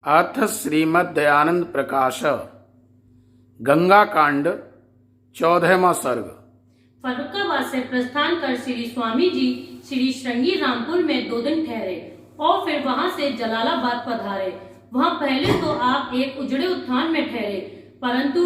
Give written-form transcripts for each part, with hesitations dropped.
अथ श्रीमद्दयानंद प्रकाश गंगा कांड 14वां सर्ग। फर्रुखाबाद से प्रस्थान कर श्री स्वामी जी श्री श्रृंगी रामपुर में 2 दिन ठहरे और फिर वहां से जलालाबाद पधारे। वहां पहले तो आप एक उजड़े उत्थान में ठहरे, परंतु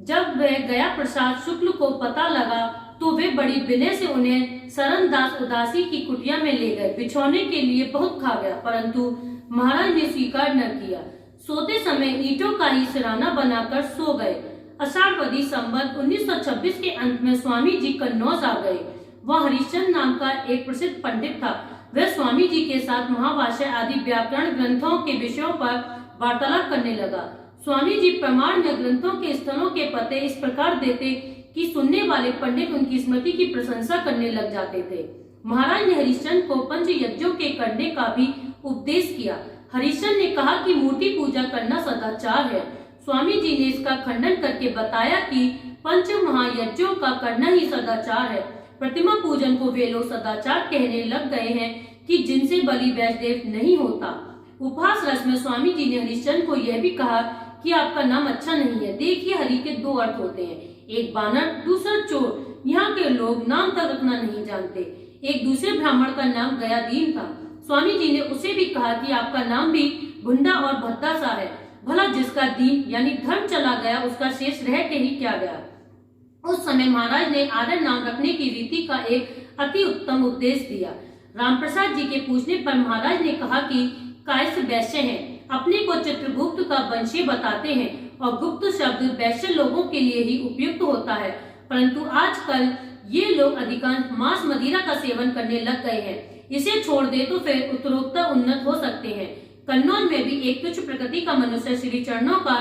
जब वह गया प्रसाद शुक्ल को पता लगा तो वे बड़ी विनय से उन्हें सरनदास उदासी की कुटिया में ले गए। बिछौने के लिए बहुत खा गया, परंतु महाराज ने स्वीकार न किया। सोते समय ईंटों का ही सिराना बनाकर सो गए। आषाढ़वदी संवत 1926 के अंत में स्वामी जी कन्नौज आ गए। वह हरिश्चंद्र नाम का एक प्रसिद्ध पंडित था। वह स्वामी जी के साथ महाभाष्य आदि व्याकरण ग्रंथों के विषयों पर वार्तालाप करने लगा। स्वामी जी प्रमाण में ग्रंथों के स्थलों के पते इस प्रकार देते कि सुनने वाले पंडित उनकी स्मृति की प्रशंसा करने लग जाते थे। महाराज ने हरिश्चंद्र को पंच यज्ञों के करने का भी उपदेश किया। हरिश्चंद्र ने कहा कि मूर्ति पूजा करना सदाचार है। स्वामी जी ने इसका खंडन करके बताया कि पंच महायज्ञों का करना ही सदाचार है। प्रतिमा पूजन को वे लोग सदाचार कहने लग गए हैं कि जिनसे बलि वैष्णदेव नहीं होता। उपहास रस में स्वामी जी ने हरिश्चंद्र को यह भी कहा कि आपका नाम अच्छा नहीं है। देखिए, हरि के 2 अर्थ होते हैं, एक बानर, दूसरा चोर। यहाँ के लोग नाम तक रखना नहीं जानते। एक दूसरे ब्राह्मण का नाम गयादीन था। स्वामी जी ने उसे भी कहा कि आपका नाम भी भुंडा और भद्दा सा है। भला जिसका दीन यानी धर्म चला गया, उसका शेष रह के ही क्या गया। उस समय महाराज ने आदर नाम रखने की रीति का एक अति उत्तम उपदेश दिया। रामप्रसाद जी के पूछने पर महाराज ने कहा कि कायस्थ वैश्य हैं, अपने को चित्रगुप्त का वंशीय बताते हैं और गुप्त शब्द वैश्य लोगों के लिए ही उपयुक्त होता है, परंतु आजकल ये लोग अधिकांश मांस मदिरा का सेवन करने लग गए हैं। इसे छोड़ दे तो फिर उत्तरोत्तर उन्नत हो सकते हैं। कन्नौज में भी एक तुच्छ प्रकृति का मनुष्य श्री चरणों का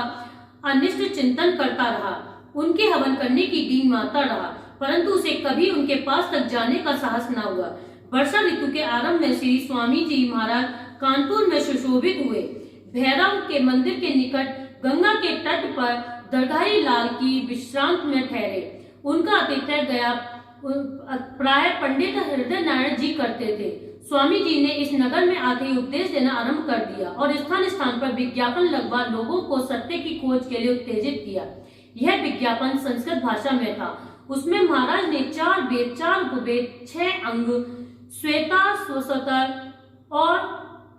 अनिष्ट चिंतन करता रहा, उनके हवन करने की डींग मारता रहा, परंतु उसे कभी उनके पास तक जाने का साहस न हुआ। वर्षा ऋतु के आरंभ में श्री स्वामी जी महाराज कानपुर में सुशोभित हुए। भैरव के मंदिर के निकट गंगा के तट पर दरगाही लाल की विश्रांत में ठहरे। उनका आतिथ्य गया प्राय पंडित हृदय नारायण जी करते थे। स्वामी जी ने इस नगर में आते ही उपदेश देना आरंभ कर दिया और स्थान स्थान पर विज्ञापन लगवा लोगों को सत्य की खोज के लिए उत्तेजित किया। यह विज्ञापन संस्कृत भाषा में था। उसमें महाराज ने 4 वेद, 4 उपवेद, 6 अंग, श्वेता, स्वसतर और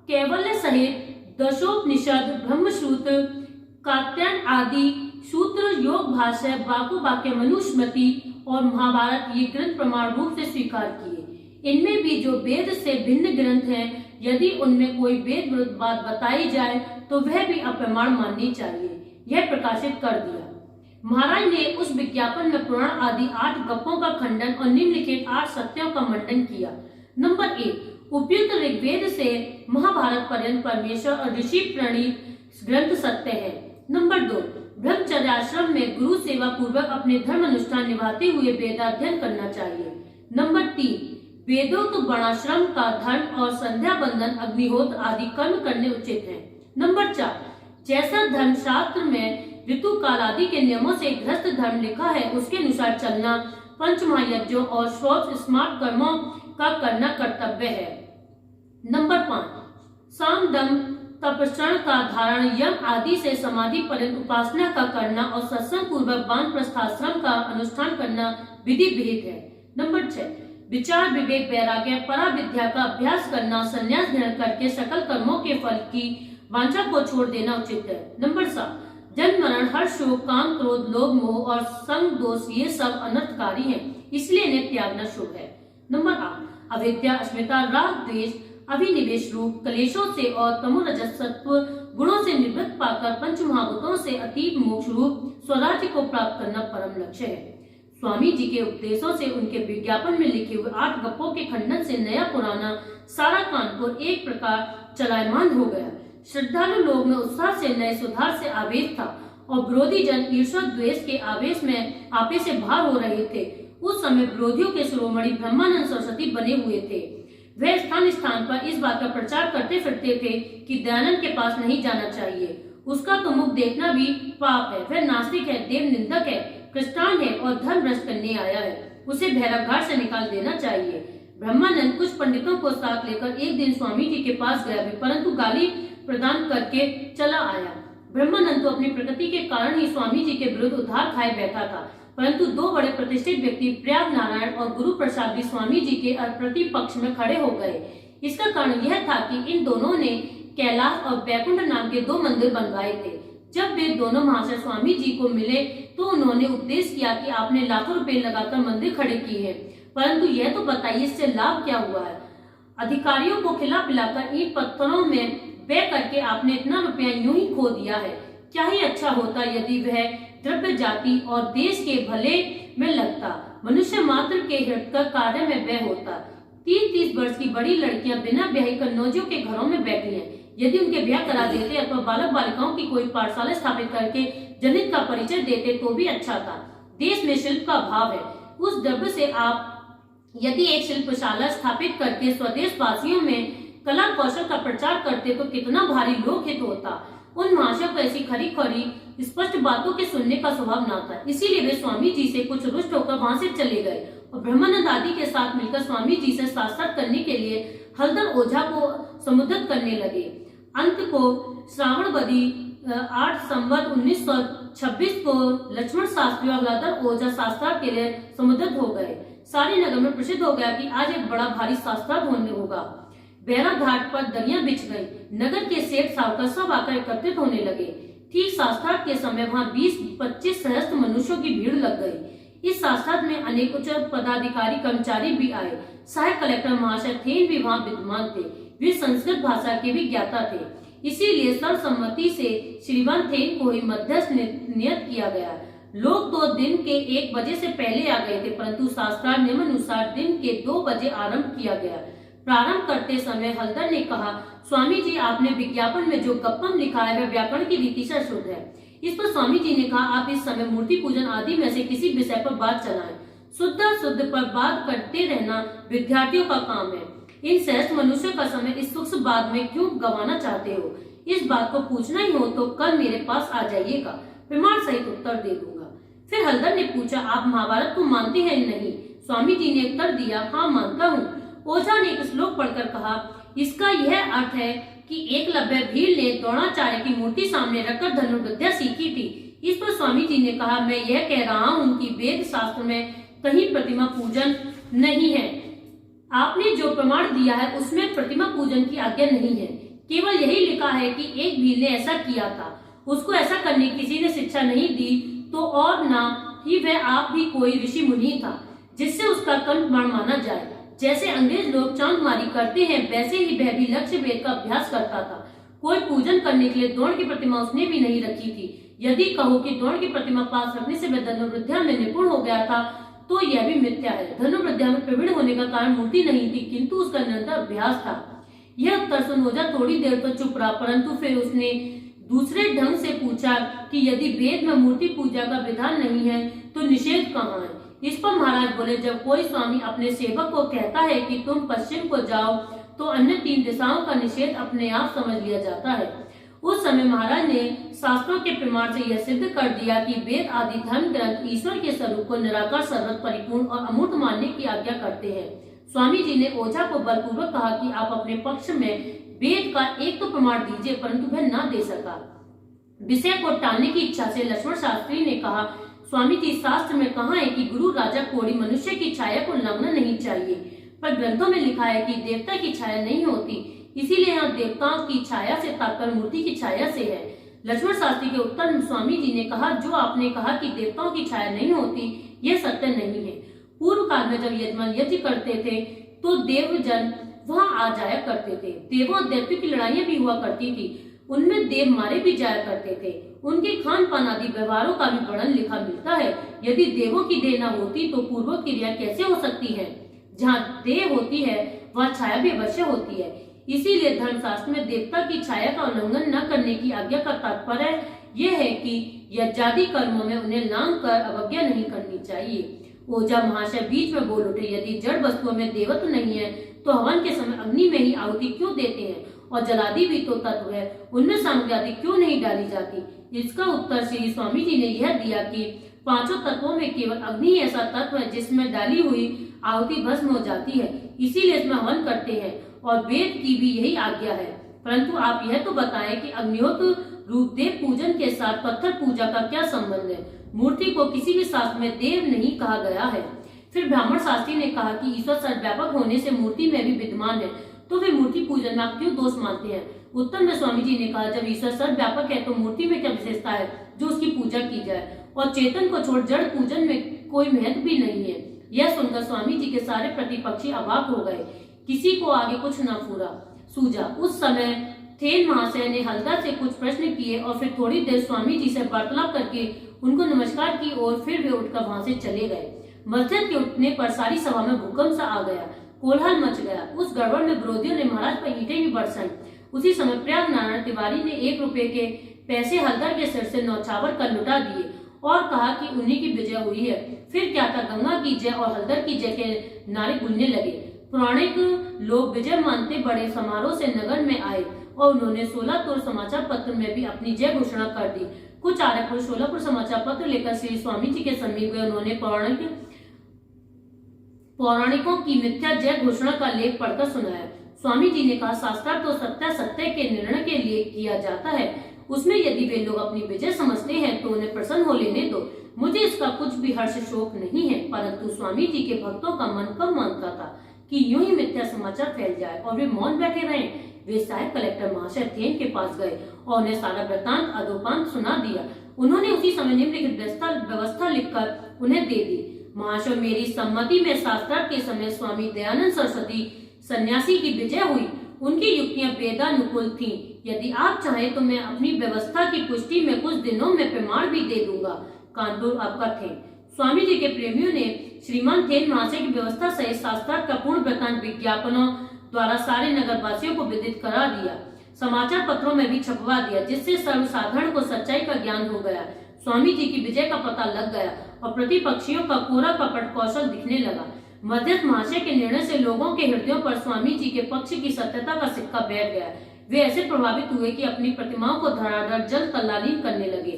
कैवल्य सहित दशोपनिषद, ब्रह्मसूत्र, कात्यायन आदि सूत्र, योग भाष्य, बाकु वाक्य, मनुस्मृति और महाभारत ये ग्रंथ प्रमाण रूप से स्वीकार किए। इनमें भी जो वेद से भिन्न ग्रंथ हैं, यदि उनमें कोई वेद विरुद्ध बात बताई जाए तो वह भी अप्रमाण माननी चाहिए। यह प्रकाशित कर दिया। महाराज ने उस विज्ञापन में पुराण आदि 8 गप्पों का खंडन और निम्नलिखित 8 सत्यों का मंडन किया। नंबर 1, उपयुक्त ऋग्वेद से महाभारत पर्यंत परमेश्वर और ऋषि प्रणीत ग्रंथ सत्य है। नंबर 2, ब्रह्मचर्य आश्रम में गुरु सेवा पूर्वक अपने धर्म अनुष्ठान निभाते हुए वेदाध्ययन करना चाहिए। नंबर 3, वेदोक्त वर्णाश्रम का धर्म और संध्या बंधन, अग्निहोत्र आदि कर्म करने उचित हैं। नंबर 4, जैसा धर्म शास्त्र में ऋतु काल आदि के नियमों से गृहस्थ धर्म लिखा है, उसके अनुसार चलना पंच महायज्ञों और शौच स्मार्ट कर्मों का करना कर्तव्य है। नंबर 5, साम दम तपस्रण का धारण, यम आदि से समाधि पर्यंत उपासना का करना और सत्संग पूर्वक वानप्रस्थाश्रम का अनुष्ठान करना विधि विहित है। नंबर 6, विचार, विवेक, वैराग्य, पराविद्या का अभ्यास करना, संन्यास ग्रहण करके सकल कर्मों के फल की वांछा को छोड़ देना उचित है। नंबर 7, जन्म मरण, हर्ष, शोक, काम, क्रोध, लोभ, मोह और संग दोष ये सब अनर्थकारी हैं, इसलिए इन्हें त्यागना शुभ है। नंबर 8, अविद्या, अस्मिता, राग, द्वेष, अभिनिवेश रूप कलेशों से और तमोरजस सत्व गुणों से निवृत्त पाकर पंच महाभूतों से अतीत मोक्ष रूप स्वराज्य को प्राप्त करना परम लक्ष्य है। स्वामी जी के उपदेशों से उनके विज्ञापन में लिखे हुए 8 गप्पों के खंडन से नया पुराना सारा कानपुर एक प्रकार चलायमान हो गया। श्रद्धालु लोग में उत्साह से, नए सुधार से आवेश था और विरोधी जन ईर्ष्या द्वेष के आवेश में आपे से भार हो रहे थे। उस समय विरोधियों के शिरोमणि ब्रह्मानंद सरस्वती बने हुए थे। वह स्थान स्थान पर इस बात का प्रचार करते फिरते थे कि दयानंद के पास नहीं जाना चाहिए, उसका तो मुख देखना भी पाप है, वह नास्तिक है, देव निंदक है, क्रिस्टान है और धर्म भ्रष्ट करने आया है, उसे भैरव घाट से निकाल देना चाहिए। ब्रह्मानंद कुछ पंडितों को साथ लेकर एक दिन स्वामी जी के पास गया भी, परंतु गाली प्रदान करके चला आया। ब्रह्मानंद तो अपनी प्रकृति के कारण ही स्वामी जी के विरुद्ध उधार खाए बैठा था, परंतु दो बड़े प्रतिष्ठित व्यक्ति प्रयाग नारायण और गुरु प्रसाद भी स्वामी जी के प्रतिपक्ष में खड़े हो गए। इसका कारण यह था कि इन दोनों ने कैलाश और बैकुंठ नाम के दो मंदिर बनवाए थे। जब वे दोनों महाशय स्वामी जी को मिले तो उन्होंने उपदेश किया कि आपने लाखों रुपए लगाकर मंदिर खड़े किए हैं, परंतु यह तो बताइए इससे लाभ क्या हुआ है। अधिकारियों को खिला पिलाकर ईंट पत्थरों में बह करके आपने इतना रुपया यूं ही खो दिया है। क्या ही अच्छा होता यदि वह द्रव्य जाति और देश के भले में लगता, मनुष्य मात्र के हितकर कार्य में व्यय होता। 30-30 वर्ष की बड़ी लड़कियां बिना ब्याही कन्नौजियों के घरों में बैठी हैं। यदि उनके ब्याह करा देते अथवा बालक बालिकाओं की कोई पाठशाला स्थापित करके जनित का परिचय देते तो भी अच्छा था। देश में शिल्प का अभाव है, उस द्रव्य से आप यदि एक शिल्पशाला स्थापित करके स्वदेश वासियों में कला कौशल का प्रचार करते तो कितना भारी लोकहित होता। उन महाशय को ऐसी खरी खरी स्पष्ट बातों के सुनने का स्वभाव न था, इसीलिए वे स्वामी जी से कुछ रुष्ट होकर वहां से चले गए और ब्रह्मानंद आदि के साथ मिलकर स्वामी जी से साक्षात करने के लिए हलधर ओझा को समुद्रत करने लगे। अंत को श्रावणवदी 8 संवत 1926 को लक्ष्मण शास्त्री और हलधर ओझा शास्त्रार्थ के लिए समुद्रत हो गए। सारे नगर में प्रसिद्ध हो गया कि आज एक बड़ा भारी शास्त्रार्थ होने होगा। बैरा घाट पर दरिया बिछ गई। नगर के सेठ सावकार सब आकर एकत्रित होने लगे। ठीक शास्त्रार्थ के समय वहां 20-25 सहस्त्र मनुष्यों की भीड़ लग गई। इस शास्त्रार्थ में अनेक उच्च पदाधिकारी कर्मचारी भी आए। सहायक कलेक्टर महाशय थेन भी वहां विद्यमान थे। वे संस्कृत भाषा के भी ज्ञाता थे, इसीलिए सर्वसम्मति से श्रीमान थेन को ही मध्यस्थ नियत किया गया। लोग तो दिन के 1 बजे से पहले आ गए थे, परंतु शास्त्रार्थ नियमानुसार दिन के 2 बजे आरंभ किया गया। प्रारंभ करते समय हलधर ने कहा, स्वामी जी आपने विज्ञापन में जो गप्पम लिखा है वह व्याकरण की रीति से शुद्ध है। इस पर स्वामी जी ने कहा, आप इस समय मूर्ति पूजन आदि में से किसी विषय पर बात चलाएं। शुद्ध पर बात करते रहना विद्यार्थियों का काम है। इन सहस्त्र मनुष्यों का समय इस सूक्ष्म बात में क्यों गंवाना चाहते हो? इस बात को पूछना ही हो तो कल मेरे पास आ जाइएगा, प्रमाण सहित उत्तर दे दूंगा। फिर हलधर ने पूछा, आप महाभारत को मानते हैं या नहीं? स्वामी जी ने उत्तर दिया, हाँ मानता हूँ। ओझा ने एक श्लोक पढ़कर कहा, इसका यह अर्थ है कि एकलव्य भील ने द्रोणाचार्य की मूर्ति सामने रखकर धनुर्विद्या सीखी थी। इस पर स्वामी जी ने कहा, मैं यह कह रहा हूँ कि वेद शास्त्र में कहीं प्रतिमा पूजन नहीं है। आपने जो प्रमाण दिया है उसमें प्रतिमा पूजन की आज्ञा नहीं है। केवल यही लिखा है कि एक भील ने ऐसा किया था, उसको ऐसा करने की किसी ने शिक्षा नहीं दी, तो और ना ही वह आप भी कोई ऋषि मुनि था जिससे उसका कंठ प्रमाण माना जाए। जैसे अंग्रेज लोग चांदमारी करते हैं वैसे ही वह भी लक्ष्य भेद का अभ्यास करता था। कोई पूजन करने के लिए द्रोण की प्रतिमा उसने भी नहीं रखी थी। यदि कहो कि द्रोण की प्रतिमा पास रखने से वह धनुर्विद्या में निपुण हो गया था तो यह भी मिथ्या है। धनुर्विद्या में प्रवीण होने का कारण मूर्ति नहीं थी, किंतु उसका निरंतर अभ्यास था। यह उत्तर सुन ओझा थोड़ी देर तो चुप रहा, परंतु फिर उसने दूसरे ढंग से पूछा कि यदि वेद में मूर्ति पूजा का विधान नहीं है तो निषेध कहाँ है? इस पर महाराज बोले, जब कोई स्वामी अपने सेवक को कहता है कि तुम पश्चिम को जाओ तो अन्य 3 दिशाओं का निषेध अपने आप समझ लिया जाता है। उस समय महाराज ने शास्त्रों के प्रमाण से यह सिद्ध कर दिया कि वेद आदि धर्म ग्रंथ ईश्वर के स्वरूप को निराकार, सर्वत्र परिपूर्ण और अमूर्त मानने की आज्ञा करते हैं। स्वामी जी ने ओझा को बलपूर्वक कहा कि आप अपने पक्ष में वेद का एक तो प्रमाण दीजिए, परंतु वह न दे सका। विषय को टालने की इच्छा से लक्ष्मण शास्त्री ने कहा, स्वामी जी शास्त्र में कहा है कि गुरु राजा कोड़ी मनुष्य की छाया को लगना नहीं चाहिए, पर ग्रंथों में लिखा है कि देवता की छाया नहीं होती, इसीलिए यहाँ देवताओं की छाया से तात्पर्य मूर्ति की छाया से है। लक्ष्मण शास्त्री के उत्तर में स्वामी जी ने कहा, जो आपने कहा कि देवताओं की छाया नहीं होती, यह सत्य नहीं है। पूर्व काल में जब यजमान यज्ञ करते थे तो देवजन वहां आ जाया करते थे। देवों और दैत्यों की लड़ाइयां भी हुआ करती थी, उनमें देव मारे भी जाया करते थे। उनके खान पान आदि व्यवहारों का भी वर्णन लिखा मिलता है। यदि देवों की देह न होती तो पूर्वों की क्रिया कैसे हो सकती है? जहाँ देह होती है वहाँ छाया भी अवश्य होती है। इसीलिए धर्मशास्त्र में देवता की छाया का उल्लंघन न करने की आज्ञा का तात्पर्य यह है कि यज्ञादि कर्मों में उन्हें लांग कर अवज्ञा नहीं करनी चाहिए। ओझा महाशय बीच में बोल उठे, यदि जड़ वस्तुओं में देवत्व नहीं है तो हवन के समय अग्नि में ही आहुति क्यों देते हैं? और जलादि भी तो तत्व है, उनमें सामग्री आदि क्यों नहीं डाली जाती? इसका उत्तर श्री स्वामी जी ने यह दिया कि 5 तत्वों में केवल अग्नि ऐसा तत्व है जिसमें डाली हुई आहुति भस्म हो जाती है, इसीलिए इसमें हवन करते हैं और वेद की भी यही आज्ञा है। परंतु आप यह तो बताएं कि अग्निहोत्र रूप देव पूजन के साथ पत्थर पूजा का क्या संबंध है? मूर्ति को किसी भी शास्त्र में देव नहीं कहा गया है। फिर ब्राह्मण शास्त्री ने कहा कि ईश्वर सर्वव्यापक होने से मूर्ति में भी विद्यमान है, तो वे मूर्ति पूजन में आप क्यों दोष मानते हैं? उत्तर में स्वामी जी ने कहा, जब ईश्वर सर्वव्यापक है तो मूर्ति में क्या विशेषता है जो उसकी पूजा की जाए, और चेतन को छोड़ जड़ पूजन में कोई महत्व भी नहीं है। यह सुनकर स्वामी जी के सारे प्रतिपक्षी अवाक हो गए, किसी को आगे कुछ न सूझा। उस समय थेन महाशय ने हल्दा से कुछ प्रश्न किए और फिर थोड़ी देर स्वामी जी से वार्तालाप करके उनको नमस्कार की और फिर वे उठकर वहां से चले गए। मस्जिद के उठने पर सारी सभा में भूकंप सा आ गया, कोलाहल मच गया। उस गड़बड़ में विरोधियों ने महाराज पर ईंटें भी बरसाई। उसी समय प्रयाग नारायण तिवारी ने 1 रुपए के पैसे हल्दर के सिर से नौछावर कर लुटा दिए और कहा कि उन्हीं की विजय हुई है। फिर क्या था, गंगा की जय और हल्दर की जय के नारे गूंजने लगे। पौराणिक लोग विजय मानते बड़े समारोह से नगर में आए और उन्होंने सोलापुर समाचार पत्र में भी अपनी जय घोषणा कर दी। कुछ आर्य सोलापुर समाचार पत्र लेकर श्री स्वामी जी के समीप गए। उन्होंने पौराणिकों की मिथ्या जय घोषणा का लेख पढ़कर सुनाया। स्वामी जी ने कहा, शास्त्र तो सत्य के निर्णय के लिए किया जाता है, उसमें यदि वे लोग अपनी विजय समझते हैं तो उन्हें प्रसन्न हो लेने दो। मुझे इसका कुछ भी हर्ष शोक नहीं है, परंतु स्वामी जी के भक्तों का मन कब मानता था कि यूं ही मिथ्या समाचार फैल जाए और वे मौन बैठे रहें। वे साहेब कलेक्टर महाशय थेन के पास गए और उन्हें सारा वृत्तांत अधोपांत सुना दिया। उन्होंने उसी समय निम्नलिखित व्यवस्था लिखकर उन्हें दे दी। महाशय, मेरी सम्मति में शास्त्रार्थ के समय स्वामी दयानंद सरस्वती सन्यासी की विजय हुई। उनकी युक्तियां वेदानुकूल थीं। यदि आप चाहें तो मैं अपनी व्यवस्था की पुष्टि में कुछ दिनों में प्रमाण भी दे दूंगा। कानपुर आपका थेन। स्वामी जी के प्रेमियों ने श्रीमान थेन महाशय की व्यवस्था सहित शास्त्रार्थ का पूर्ण वृत्तांत विज्ञापनों द्वारा सारे नगरवासियों को विदित करा दिया, समाचार पत्रों में भी छपवा दिया, जिससे सर्वसाधारण को सच्चाई का ज्ञान हो गया। स्वामी जी की विजय का पता लग गया और प्रतिपक्षियों का कोरा कपट कौशल दिखने लगा। मध्यस्थ महाशय के निर्णय से लोगों के हृदयों पर स्वामी जी के पक्ष की सत्यता का सिक्का बैठ गया। वे ऐसे प्रभावित हुए कि अपनी प्रतिमाओं को धड़ाधड़ जल तल्लालीन करने लगे।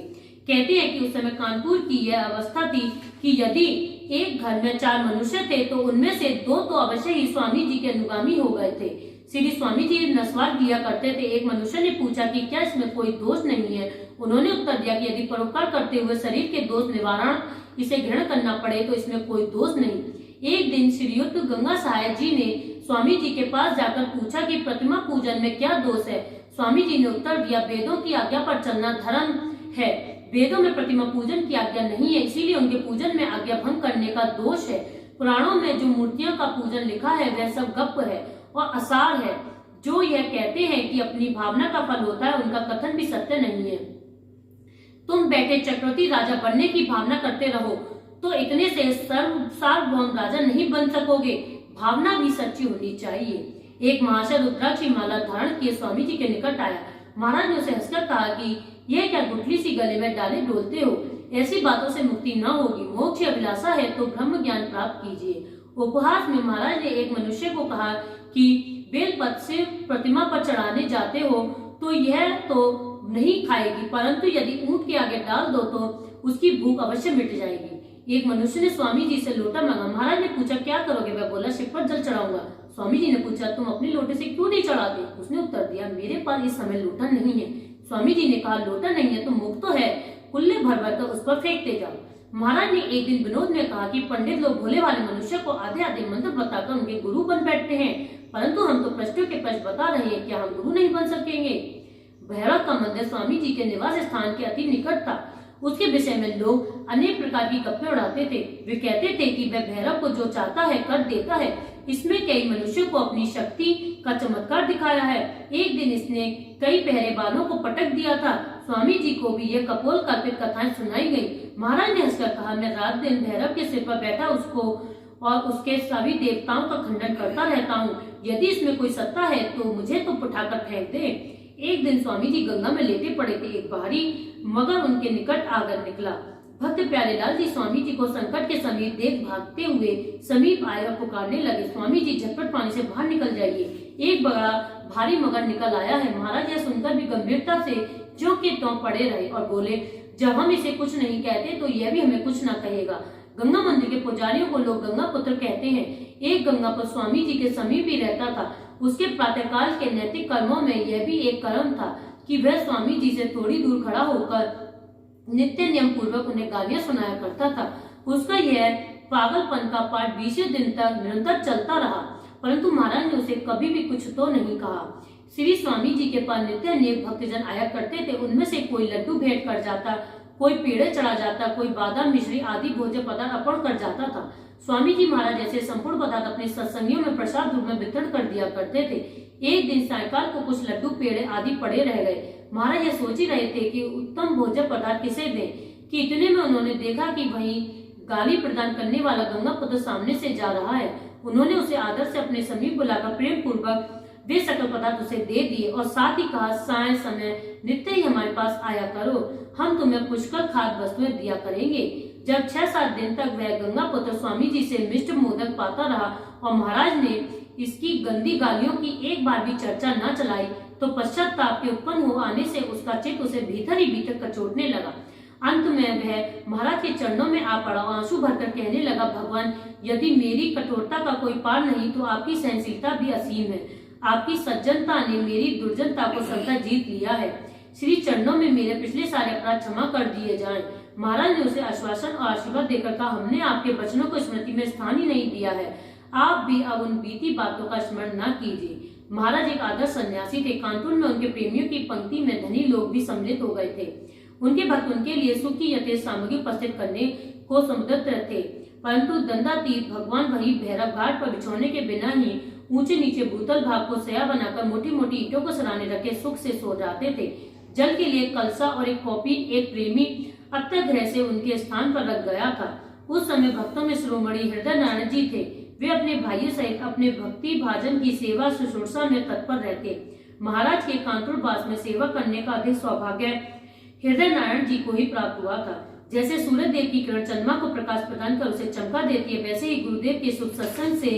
कहते हैं कि उस समय कानपुर की यह अवस्था थी कि यदि एक घर में 4 मनुष्य थे तो उनमें से 2 तो अवश्य ही स्वामी जी के अनुगामी हो गए थे। श्री स्वामी जी नस्वार किया करते थे। एक मनुष्य ने पूछा कि क्या इसमें कोई दोष नहीं है। उन्होंने उत्तर दिया कि यदि परोपकार करते हुए शरीर के दोष निवारण इसे ग्रहण करना पड़े तो इसमें कोई दोष नहीं। एक दिन श्रीयुक्त गंगा सहाय जी ने स्वामी जी के पास जाकर पूछा कि प्रतिमा पूजन में क्या दोष है। स्वामी जी ने उत्तर दिया, वेदों की आज्ञा पर चलना धर्म है। वेदों में प्रतिमा पूजन की आज्ञा नहीं है, इसीलिए उनके पूजन में आज्ञा भंग करने का दोष है। पुराणों में जो मूर्तियों का पूजन लिखा है वह सब गप है और असार है। जो यह कहते हैं कि अपनी भावना का फल होता है, उनका कथन भी सत्य नहीं है। तुम बैठे चक्रवर्ती राजा बनने की भावना करते रहो तो इतने से सार्वभौम राजा नहीं बन सकोगे। भावना भी सच्ची होनी चाहिए। एक महाशय रुद्राक्ष की माला धारण किए स्वामी जी के निकट आया। महाराज ने उसे हंसकर कहा कि यह क्या गुठली सी गले में डाले डोलते हो, ऐसी बातों से मुक्ति न होगी। मोक्ष अभिलाषा है तो ब्रह्म ज्ञान प्राप्त कीजिए। उपहास में महाराज ने एक मनुष्य को कहा कि बेलपत्र से प्रतिमा पर चढ़ाने जाते हो तो यह तो नहीं खाएगी, परंतु यदि ऊंट के आगे डाल दो तो उसकी भूख अवश्य मिट जाएगी। एक मनुष्य ने स्वामी जी से लोटा मांगा। महाराज ने पूछा, क्या करोगे? वह बोला, शिव पर जल चढ़ाऊंगा। स्वामी जी ने पूछा, तुम अपने लोटे से क्यों नहीं चढ़ाते? उसने उत्तर दिया, मेरे पास इस समय लोटा नहीं है। स्वामी जी ने कहा, लोटा नहीं है तो मुख तो है, कुल्ले भर भर कर उस पर फेंकते जाओ। महाराज ने एक दिन विनोद में कहा कि पंडित लोग भोले वाले मनुष्य को आधे आधे मंत्र बताकर उनके गुरु बन बैठते हैं, परंतु हम तो प्रश्नों के प्रश्न बता रहे हैं, क्या हम गुरु नहीं बन सकेंगे? भैरव का मंदिर स्वामी जी के निवास स्थान के अति निकट था। उसके विषय में लोग अनेक प्रकार की गप्पे उड़ाते थे। वे कहते थे कि वह भैरव को जो चाहता है कर देता है। इसमें कई मनुष्यों को अपनी शक्ति का चमत्कार दिखाया है। एक दिन इसने कई पहरेबानों को पटक दिया था। स्वामी जी को भी यह कपोल कल्पित कथाएं सुनाई गई। महाराज ने हंसकर कहा, मैं रात दिन भैरव के सिर पर बैठा उसको और उसके सभी देवताओं का खंडन करता रहता हूँ। यदि इसमें कोई सत्ता है तो मुझे तो उठाकर फेंक दे। एक दिन स्वामी जी गंगा में लेटे पड़े थे। एक बाहरी मगर उनके निकट आकर निकला। भक्त प्यारेलाल जी स्वामी जी को संकट के समीप देख भागते हुए समीप आए और पुकारने लगे, स्वामी जी झटपट पानी से बाहर निकल जाइए, एक बड़ा भारी मगर निकल आया है। महाराज यह सुनकर भी गंभीरता से ज्यों के त्यों पड़े रहे और बोले, जब हम इसे कुछ नहीं कहते तो यह भी हमें कुछ न कहेगा। गंगा मंदिर के पुजारियों को लोग गंगा पुत्र कहते हैं। एक गंगा पर स्वामी जी के समीप ही रहता था। उसके प्रातःकाल के नैतिक कर्मों में यह भी एक कर्म था कि वह स्वामी जी से थोड़ी दूर खड़ा होकर नित्य नियम पूर्वक उन्हें गालियां सुनाया करता था। उसका यह पागलपन का पाठ 20 दिन तक निरंतर चलता रहा, परंतु महाराज ने उसे कभी भी कुछ तो नहीं कहा। श्री स्वामी जी के पास नित्य अनेक भक्तजन आया करते थे। उनमें से कोई लड्डू भेंट कर जाता, कोई पेड़े चढ़ा जाता, कोई बादाम मिश्री आदि भोज्य पदार्थ अर्पण कर जाता था। स्वामी जी महाराज ऐसे संपूर्ण पदार्थ अपने सत्संगियों में प्रसाद रूप में वितरण कर दिया करते थे। एक दिन सायंकाल को कुछ लड्डू पेड़े आदि पड़े रह गए। महाराज ये सोच ही रहे थे कि उत्तम भोज्य पदार्थ किसे दें कि इतने में उन्होंने देखा कि वहीं गाली प्रदान करने वाला गंगा पुत्र सामने से जा रहा है। उन्होंने उसे आदर से अपने समीप बुलाकर प्रेम पूर्वक वे सकल पदार्थ उसे दे दिए और साथ ही कहा, साय समय नित्य ही हमारे पास आया करो, हम तुम्हें पुष्कल खाद्य वस्तुएं दिया करेंगे। जब 6-7 दिन तक वह गंगा पुत्र स्वामी जी से मिष्ट मोदक पाता रहा और महाराज ने इसकी गंदी गालियों की एक बार भी चर्चा न चलाई तो पश्चाताप के उत्पन्न हो आने से उसका चित्त उसे भीतर ही भीतर कचोटने लगा। अंत में वह महाराज के चरणों में आ पड़ा, आंसू भरकर कहने लगा, भगवान, यदि मेरी कठोरता का कोई पार नहीं तो आपकी सहनशीलता भी असीम है। आपकी सज्जनता ने मेरी दुर्जनता को संता जीत लिया है। श्री चरणों में मेरे पिछले सारे अपराध क्षमा कर दिए जाएं। महाराज ने उसे आश्वासन और आशीर्वाद देकर कहा, हमने आपके वचनों को स्मृति में स्थान ही नहीं दिया है, आप भी अब उन बीती बातों का स्मरण न कीजिए। महाराज एक आदर्श सन्यासी थे। कानपुर में उनके प्रेमियों की पंक्ति में धनी लोग भी सम्मिलित हो गए थे। उनके भक्त उनके लिए सुख की यथेष्ट सामग्री उपस्थित करने को समुद्र थे, परंतु दंडातीत भगवान वही भैरव घाट पर बिछोने के बिना ही ऊंचे नीचे भूतल भाग को सया बनाकर मोटी मोटी ईंटों को सराने रखे सुख से सो जाते थे। जल के लिए कलसा और एक कॉपी एक प्रेमी अत्यग्रह से उनके स्थान पर रख गया था। उस समय भक्तों में शिरोमणि हृदय नारायण जी थे। वे अपने भाइयों सहित अपने भक्ति भाजन की सेवा शुश्रूषा में तत्पर रहते। महाराज के कानपुर वास में सेवा करने का अधिक सौभाग्य हृदय नारायण जी को ही प्राप्त हुआ था। जैसे सूर्य देव की किरण चंद्रमा को प्रकाश प्रदान कर उसे चमका देती है, वैसे ही गुरुदेव के शुभ सत्संग से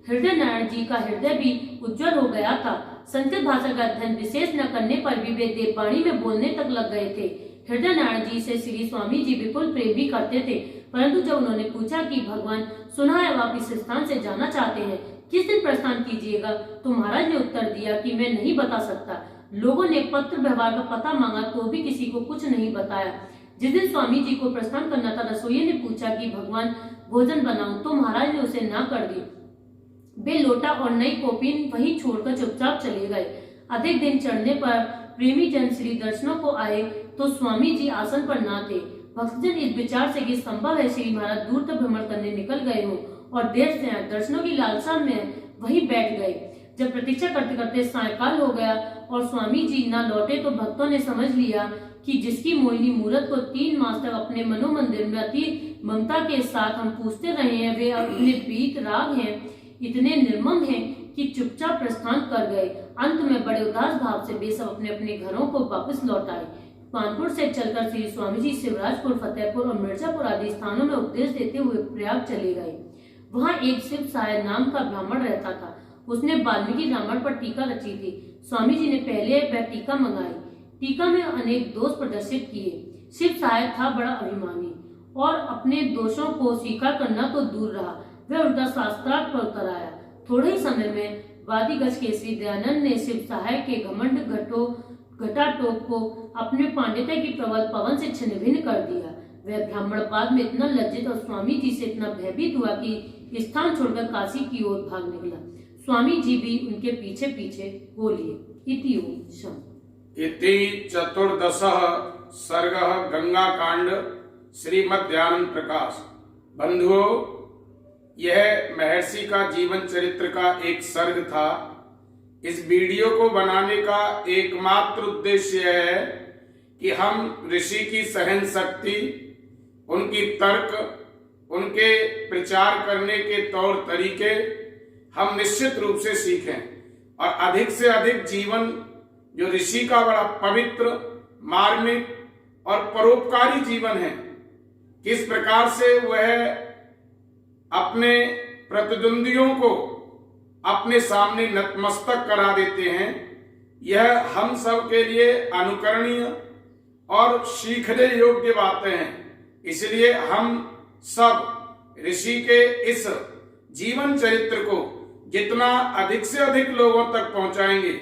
हृदय नारायण जी का हृदय भी उज्जवल हो गया था। संस्कृत भाषा का अध्ययन विशेष न करने पर भी वे देववाणी में बोलने तक लग गए थे। हृदय नारायण जी से श्री स्वामी जी विपुल प्रेम भी करते थे, परंतु जब उन्होंने पूछा कि भगवान, सुना है आप इस स्थान से जाना चाहते हैं, किस दिन प्रस्थान कीजिएगा, तो महाराज ने उत्तर दिया कि मैं नहीं बता सकता। लोगों ने पत्र व्यवहार का पता मांगा तो भी किसी को कुछ नहीं बताया। जिस दिन स्वामी जी को प्रस्थान करना था, रसोइये ने पूछा कि भगवान भोजन बनाऊं, तो महाराज ने उसे ना कर दी। वे लोटा और नई कॉपी वहीं छोड़कर चुपचाप चले गए। अधिक दिन चढ़ने पर प्रेमी जन श्री दर्शनों को आए तो स्वामी जी आसन पर ना थे। भक्तजन इस विचार से कि संभव है श्री महाराज दूर तक भ्रमण करने निकल गए हो और देर से आए, दर्शनों की लालसा में वहीं बैठ गए। जब प्रतीक्षा करते करते सायंकाल हो गया और स्वामी जी न लौटे तो भक्तों ने समझ लिया कि जिसकी मोहिनी मूर्त को 3 मास तक अपने मनोमंदिर में अति ममता के साथ हम पूछते रहे हैं, वे अपने बीत राग हैं, इतने निर्मम हैं कि चुपचाप प्रस्थान कर गए। अंत में बड़े उदास भाव से वे सब अपने अपने घरों को वापस लौट आए। कानपुर से चलकर श्री स्वामी जी शिवराजपुर, फतेहपुर और मिर्जापुर आदि स्थानों में उपदेश देते हुए प्रयाग चले गए। वहाँ एक शिव साय नाम का ब्राह्मण रहता था। उसने वाल्मीकि रामायण पर टीका रची थी। स्वामी जी ने पहले वह टीका मंगाई। टीका में अनेक दोष प्रदर्शित किए। शिव साय था बड़ा अभिमानी और अपने दोषों को स्वीकार करना तो दूर रहा, वह उल्टा शास्त्रार्थ पर उतर आया। थोड़े ही समय में वादिगज के श्री दयानंद ने शिव सहाय के घमंड घटाटोप को अपने पांडित्य की प्रबल पवन से छिन्न भिन्न कर दिया। वह ब्राह्मण बाद में इतना लज्जित और स्वामी जी से इतना भयभीत हुआ कि स्थान छोड़कर काशी की ओर भाग निकला। स्वामी जी भी उनके पीछे पीछे हो लिए। इति 14 सर्गः गंगा कांड श्रीमद्दयानंद प्रकाश। बंधुओं, यह महर्षि का जीवन चरित्र का एक सर्ग था। इस वीडियो को बनाने का एकमात्र उद्देश्य है कि हम ऋषि की सहन शक्ति, उनकी तर्क, उनके प्रचार करने के तौर तरीके हम निश्चित रूप से सीखें और अधिक से अधिक जीवन जो ऋषि का बड़ा पवित्र, मार्मिक और परोपकारी जीवन है, किस प्रकार से वह अपने प्रतिद्वंदियों को अपने सामने नतमस्तक करा देते हैं, यह हम सब के लिए अनुकरणीय और सीखने योग्य बातें हैं। इसलिए हम सब ऋषि के इस जीवन चरित्र को जितना अधिक से अधिक लोगों तक पहुंचाएंगे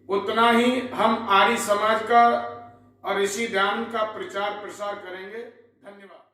उतना ही हम आर्य समाज का और ऋषि ध्यान का प्रचार प्रसार करेंगे। धन्यवाद।